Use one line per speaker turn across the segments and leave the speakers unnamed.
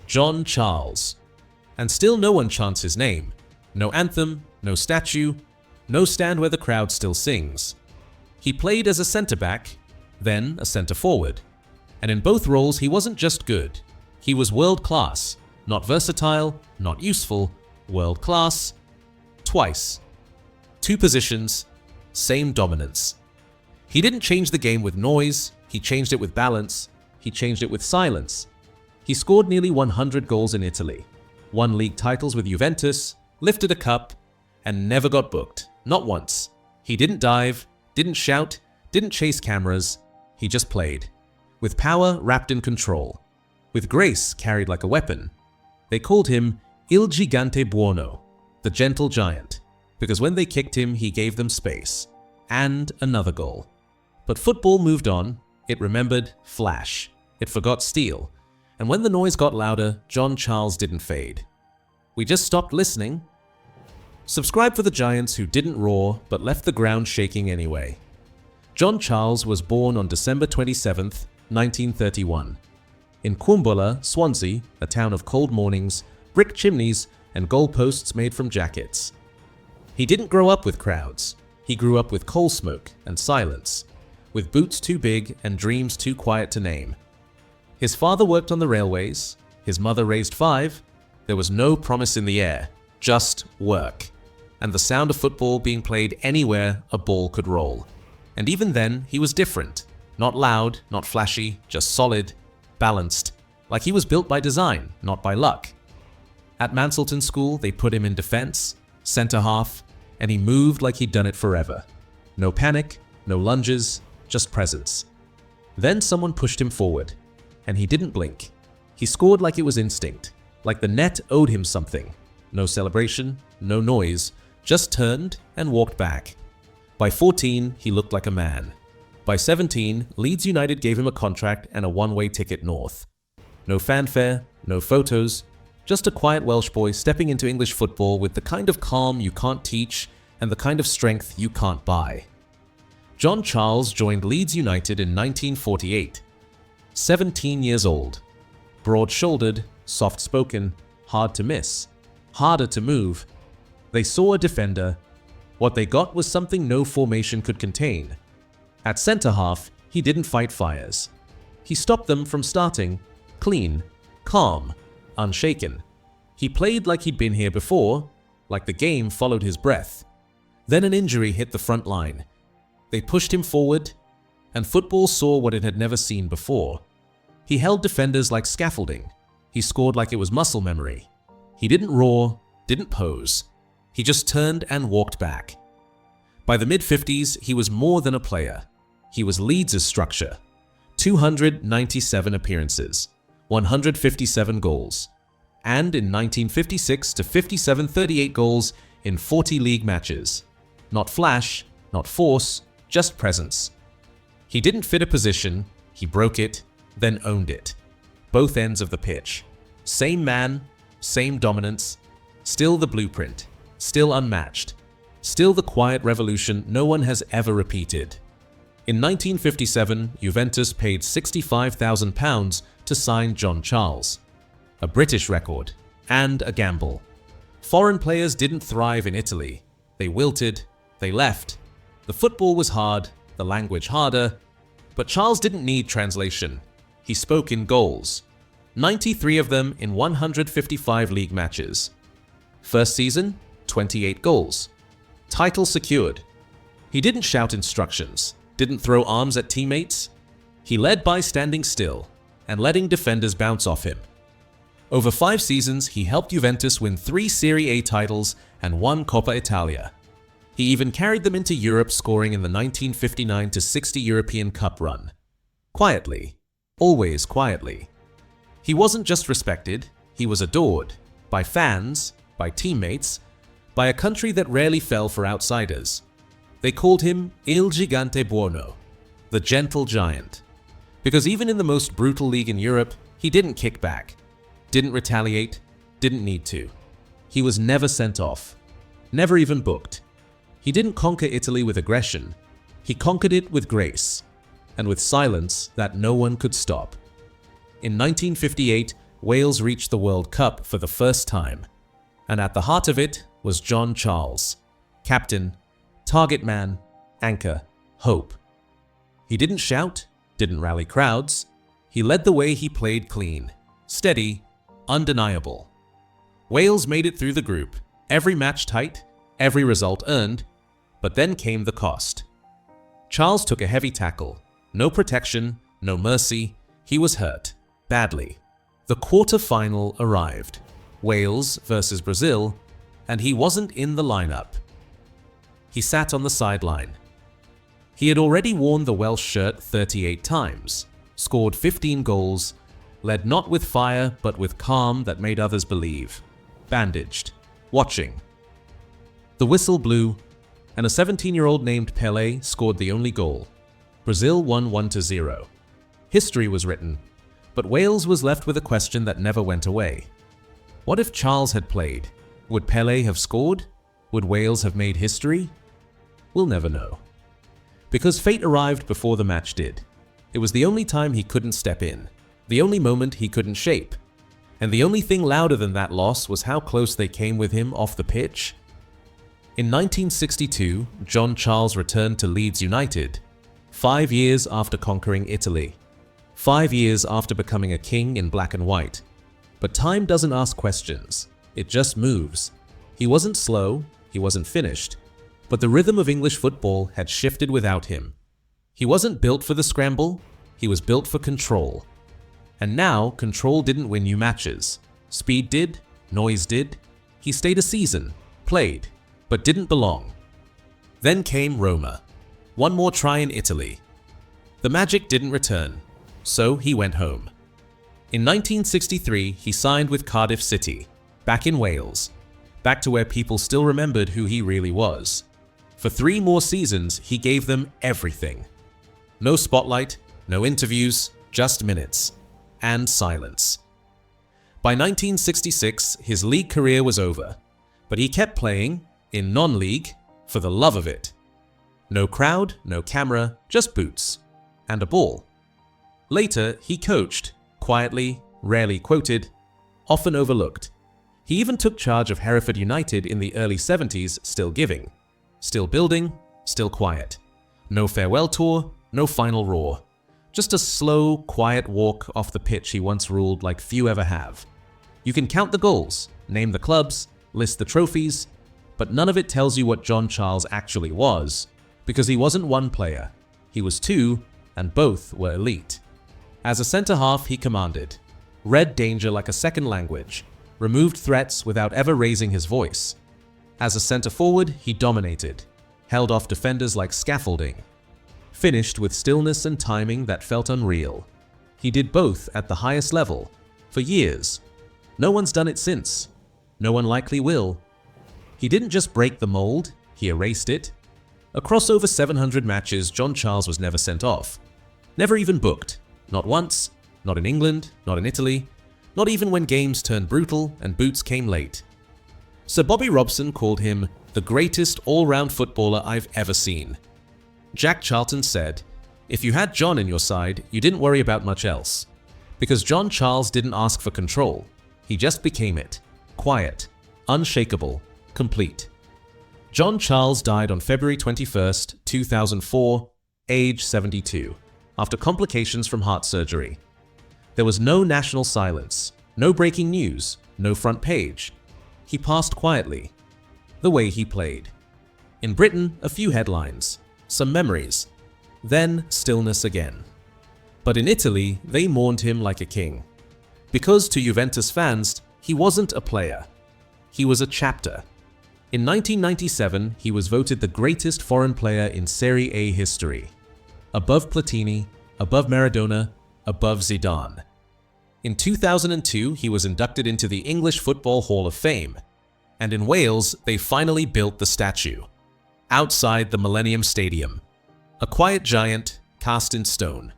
John Charles. And still no one chants his name. No anthem, no statue, no stand where the crowd still sings. He played as a centre-back, then a centre-forward. And in both roles he wasn't just good. He was world-class. Not versatile, not useful, world-class. Twice. 2 positions, same dominance. He didn't change the game with noise, he changed it with balance, he changed it with silence. He scored nearly 100 goals in Italy, won league titles with Juventus, lifted a cup, and never got booked, not once. He didn't dive, didn't shout, didn't chase cameras, he just played. With power wrapped in control, with grace carried like a weapon. They called him Il Gigante Buono, the gentle giant, because when they kicked him he gave them space. And another goal. But football moved on, it remembered flash, it forgot steel, and when the noise got louder, John Charles didn't fade. We just stopped listening. Subscribe for the giants who didn't roar but left the ground shaking anyway. John Charles was born on December 27th, 1931. In Quimbola, Swansea, a town of cold mornings, brick chimneys, and goalposts made from jackets. He didn't grow up with crowds. He grew up with coal smoke and silence, with boots too big and dreams too quiet to name. His father worked on the railways, his mother raised 5, there was no promise in the air, just work, and the sound of football being played anywhere a ball could roll. And even then, he was different. Not loud, not flashy, just solid, balanced, like he was built by design, not by luck. At Manselton School, they put him in defense, centre half, and he moved like he'd done it forever. No panic, no lunges, just presence. Then someone pushed him forward, and he didn't blink. He scored like it was instinct, like the net owed him something. No celebration, no noise, just turned and walked back. By 14, he looked like a man. By 17, Leeds United gave him a contract and a one-way ticket north. No fanfare, no photos, just a quiet Welsh boy stepping into English football with the kind of calm you can't teach and the kind of strength you can't buy. John Charles joined Leeds United in 1948. 17 years old. Broad-shouldered, soft-spoken, hard to miss, harder to move. They saw a defender. What they got was something no formation could contain. At centre-half, he didn't fight fires. He stopped them from starting, clean, calm, unshaken. He played like he'd been here before, like the game followed his breath. Then an injury hit the front line. They pushed him forward, and football saw what it had never seen before. He held defenders like scaffolding. He scored like it was muscle memory. He didn't roar, didn't pose. He just turned and walked back. By the mid-50s, he was more than a player. He was Leeds' structure. 297 appearances, 157 goals, and in 1956 to 57, 38 goals in 40 league matches. Not flash, not force, just presence. He didn't fit a position, he broke it, then owned it. Both ends of the pitch. Same man, same dominance, still the blueprint, still unmatched, still the quiet revolution no one has ever repeated. In 1957, Juventus paid £65,000 to sign John Charles. A British record, and a gamble. Foreign players didn't thrive in Italy. They wilted, they left. The football was hard, the language harder, but Charles didn't need translation. He spoke in goals. 93 of them in 155 league matches. First season, 28 goals. Title secured. He didn't shout instructions, didn't throw arms at teammates. He led by standing still and letting defenders bounce off him. Over 5 seasons, he helped Juventus win 3 Serie A titles and 1 Coppa Italia. He even carried them into Europe, scoring in the 1959-60 European Cup run. Quietly. Always quietly. He wasn't just respected, he was adored. By fans, by teammates, by a country that rarely fell for outsiders. They called him Il Gigante Buono, the gentle giant. Because even in the most brutal league in Europe, he didn't kick back. Didn't retaliate, didn't need to. He was never sent off, never even booked. He didn't conquer Italy with aggression, he conquered it with grace, and with silence that no one could stop. In 1958, Wales reached the World Cup for the first time. And at the heart of it was John Charles, captain, target man, anchor, hope. He didn't shout, didn't rally crowds. He led the way. He played clean, steady, undeniable. Wales made it through the group, every match tight, every result earned, but then came the cost. Charles took a heavy tackle. No protection, no mercy. He was hurt, badly. The quarter-final arrived. Wales versus Brazil, and he wasn't in the lineup. He sat on the sideline. He had already worn the Welsh shirt 38 times, scored 15 goals, led not with fire but with calm that made others believe. Bandaged, watching. The whistle blew, and a 17-year-old named Pelé scored the only goal. Brazil won 1-0. History was written, but Wales was left with a question that never went away. What if Charles had played? Would Pelé have scored? Would Wales have made history? We'll never know. Because fate arrived before the match did. It was the only time he couldn't step in, the only moment he couldn't shape. And the only thing louder than that loss was how close they came with him off the pitch. In 1962, John Charles returned to Leeds United, 5 years after conquering Italy, 5 years after becoming a king in black and white. But time doesn't ask questions, it just moves. He wasn't slow, he wasn't finished, but the rhythm of English football had shifted without him. He wasn't built for the scramble, he was built for control. And now, control didn't win you matches. Speed did, noise did. He stayed a season, played, but didn't belong. Then came Roma. One more try in Italy. The magic didn't return, so he went home. In 1963, he signed with Cardiff City, back in Wales, back to where people still remembered who he really was. For 3 more seasons, he gave them everything. No spotlight, no interviews, just minutes. And silence. By 1966, his league career was over, but he kept playing, in non-league, for the love of it. No crowd, no camera, just boots. And a ball. Later, he coached, quietly, rarely quoted, often overlooked. He even took charge of Hereford United in the early 70s, still giving. Still building, still quiet. No farewell tour, no final roar. Just a slow, quiet walk off the pitch he once ruled like few ever have. You can count the goals, name the clubs, list the trophies, but none of it tells you what John Charles actually was, because he wasn't one player. He was 2, and both were elite. As a centre-half, he commanded, read danger like a second language, removed threats without ever raising his voice. As a centre-forward, he dominated, held off defenders like scaffolding, finished with stillness and timing that felt unreal. He did both at the highest level, for years. No one's done it since. No one likely will. He didn't just break the mold, he erased it. Across over 700 matches, John Charles was never sent off. Never even booked. Not once, not in England, not in Italy, not even when games turned brutal and boots came late. Sir Bobby Robson called him the greatest all-round footballer I've ever seen. Jack Charlton said, if you had John in your side, you didn't worry about much else. Because John Charles didn't ask for control. He just became it. Quiet, unshakable, complete. John Charles died on February 21st, 2004, age 72, after complications from heart surgery. There was no national silence, no breaking news, no front page. He passed quietly, the way he played. In Britain, a few headlines, some memories, then stillness again. But in Italy, they mourned him like a king. Because to Juventus fans, he wasn't a player. He was a chapter. In 1997, he was voted the greatest foreign player in Serie A history. Above Platini, above Maradona, above Zidane. In 2002, he was inducted into the English Football Hall of Fame. And in Wales, they finally built the statue. Outside the Millennium Stadium. A quiet giant, cast in stone.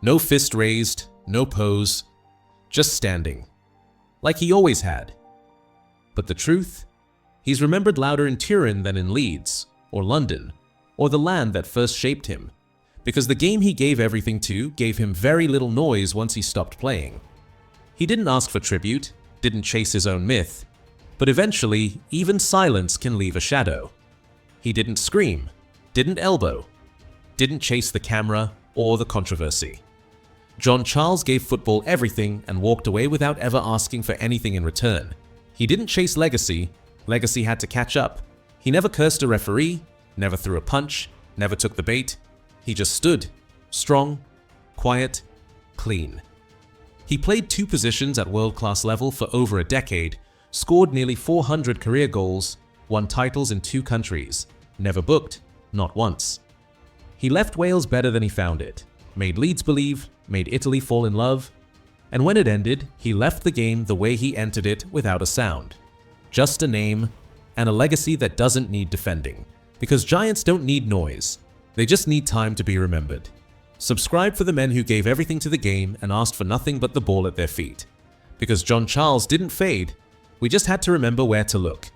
No fist raised, no pose, just standing. Like he always had. But the truth? He's remembered louder in Turin than in Leeds, or London, or the land that first shaped him. Because the game he gave everything to gave him very little noise once he stopped playing. He didn't ask for tribute, didn't chase his own myth, but eventually, even silence can leave a shadow. He didn't scream, didn't elbow, didn't chase the camera or the controversy. John Charles gave football everything and walked away without ever asking for anything in return. He didn't chase legacy, legacy had to catch up. He never cursed a referee, never threw a punch, never took the bait. He just stood, strong, quiet, clean. He played 2 positions at world-class level for over a decade, scored nearly 400 career goals, won titles in 2 countries, never booked, not once. He left Wales better than he found it, made Leeds believe, made Italy fall in love, and when it ended, he left the game the way he entered it without a sound. Just a name, and a legacy that doesn't need defending. Because giants don't need noise, they just need time to be remembered. Subscribe for the men who gave everything to the game and asked for nothing but the ball at their feet. Because John Charles didn't fade, we just had to remember where to look.